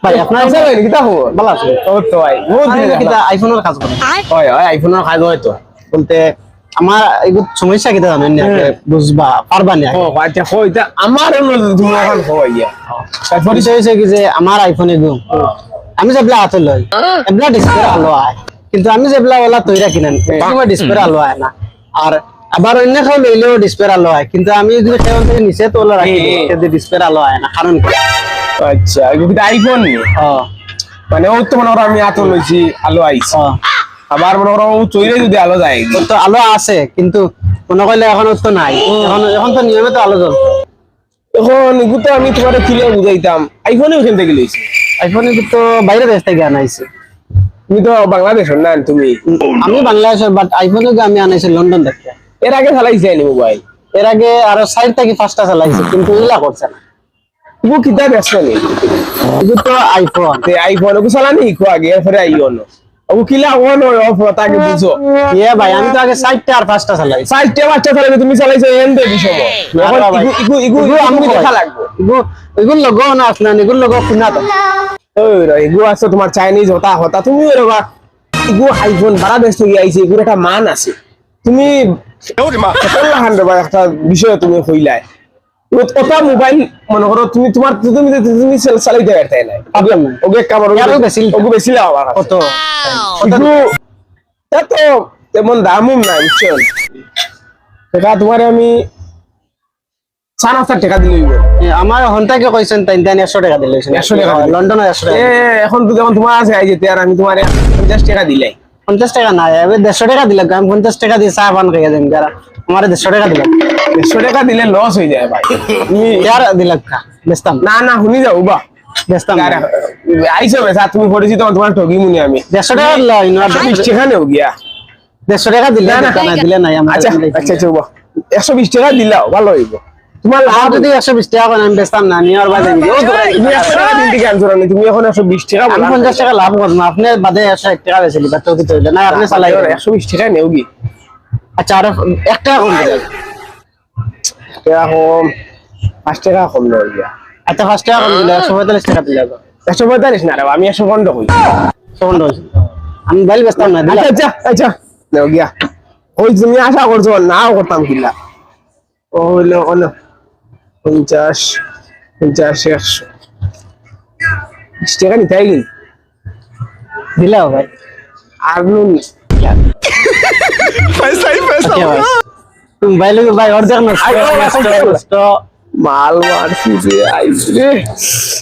ভাই আপনার আচ্ছা ভাই কিতা খবর ভালো আছে ও তো ভাই বহুত দিন কিতা আইফোনের কাজ করে হয় হয় আইফোনের কাজ হয় তো বলতে আমার এগুলো সমস্যা কিতা জানেন না বুঝবা পারবা না ও আচ্ছা হইতা আমার তুমি এখন হইয়া পরিচয় হয়েছে কি যে আমার আইফোনে গুম আমি যেগুলা হাতে লই এগুলা ডিসপ্লে আলো আয় কিন্তু আমি যেগুলা ওলা তৈরা কিনেন তোমার ডিসপ্লে আলো আয় না আর আবার অন্য কেউ লইলেও ডিসপ্লে আলো হয় কিন্তু আমি যদি সেখান থেকে নিচে তোলা রাখি কিন্তু ডিসপ্লে আলো হয় না কারণ কি? আচ্ছা এগুলো কি আইফোন নি মানে ও তো মনে করো আমি আতো লইছি আলো আইছে আবার মনে করো ও চইরে যদি আলো যায় ওর তো আলো আছে কিন্তু মনে করলে এখন ওর তো নাই এখন তো নিয়মিত আলো জ্বলছে এখন এগুলো তো আমি তোমার কিলে বুঝাইতাম আইফোনে ওখান থেকে লইছি আইফোনে তো বাইরে দেশ থেকে আনাইছে তুমি তো বাংলাদেশের না তুমি আমি বাংলাদেশের বাট আইফোনে আমি আনাইছি লন্ডন থেকে এর আগে চালাইছি নি মোবাইল এর আগে আরো সাইড থেকে পাঁচটা চালাইছে কিন্তু এগুলা করছে না ও কিতা ব্যস্ত নেই এগুলো তো আইফোন তে আইফোন ওকে চালানি ইকো আগে এরপরে আইফোন ও কিলা ওন অফ তাকে বুঝো ইয়ে ভাই আমি তো আগে সাইডটা আর পাঁচটা চালাইছি সাইডটা বাচ্চা চালাবে তুমি চালাইছো এন দে বিষয় এখন ইগু ইগু ইগু আমি দেখা লাগবো এগুলো লগো না আসলে এগুলো লগো কিনা তো ওই রে ইগু আছে তোমার চাইনিজ হতা হতা তুমি রে বা ইগু আইফোন বাড়া ব্যস্ত গিয়ে আইছে ইগুর একটা মান আছে তুমি বা একটা বিষয় তুমি কইলাই ওটা মোবাইল মনে করো তুমি তোমার তুমি চালাইতে পারতে না প্রবলেম নাই ওকে কামড় আরো বেশি ওকে বেশি লাভ কত ইগু তা তো তেমন দামও নাই বুঝছেন এটা তোমার আমি 4,000 টাকা দিলেই আমার হন্তাকে কইছেন তাই 100 টাকা দিলে 100 টাকা লন্ডনে 100 টাকা এখন তো যেমন তোমার আছে আই যেতে আর আমি তোমার 50 টাকা দিলাই 50 টাকা না এবার 150 টাকা দিলাম আমি 50 টাকা দিয়ে চা পান খাইয়া দেন যারা আমার 150 টাকা দিলাম 100 টাকা দিলে লস হয়ে যায় ভাই তুমি ইয়ার দিলাম কা বেস্তাম না না শুনি যাও বা বেস্তাম আইসো বেসা তুমি পরিচিত তোমার ঠগি মুনি আমি 150 টাকা লই না 20 টাকা নেও গিয়া 150 টাকা দিলে না দিলে নাই আমার আচ্ছা আচ্ছা আচ্ছা বা 120 টাকা দিলাও ভালো হইব তোমার লাভ যদি 120 টাকা করে আমি বেস্তাম না নিয়ার বাদে তুমি 100 টাকা দিন থেকে আনছো না তুমি এখন 120 টাকা আমি 50 টাকা লাভ করব আপনি বাদে 100 টাকা বেশি লিবা তো কি হইলো না আপনি চালাই 120 টাকা নেও কি আচ্ছা আর 1 টাকা কম দিলেন টাকা কম 5 টাকা কম নেও গিয়া আচ্ছা 5 টাকা কম দিলে 145 টাকা দিলে 145 না রে আমি 150 কই সেকেন্ড আমি বাইল বেস্তাম না দিলা আচ্ছা আচ্ছা নেও গিয়া ওই তুমি আশা করছো নাও করতাম কিলা ও হইলো হলো 50 100 টাকা নিতে আইলি দিলাও ভাই আর নুন পয়সা তুমি বাইলে ভাই অর্ধেক নষ্ট মাল মারছি যে আইস রে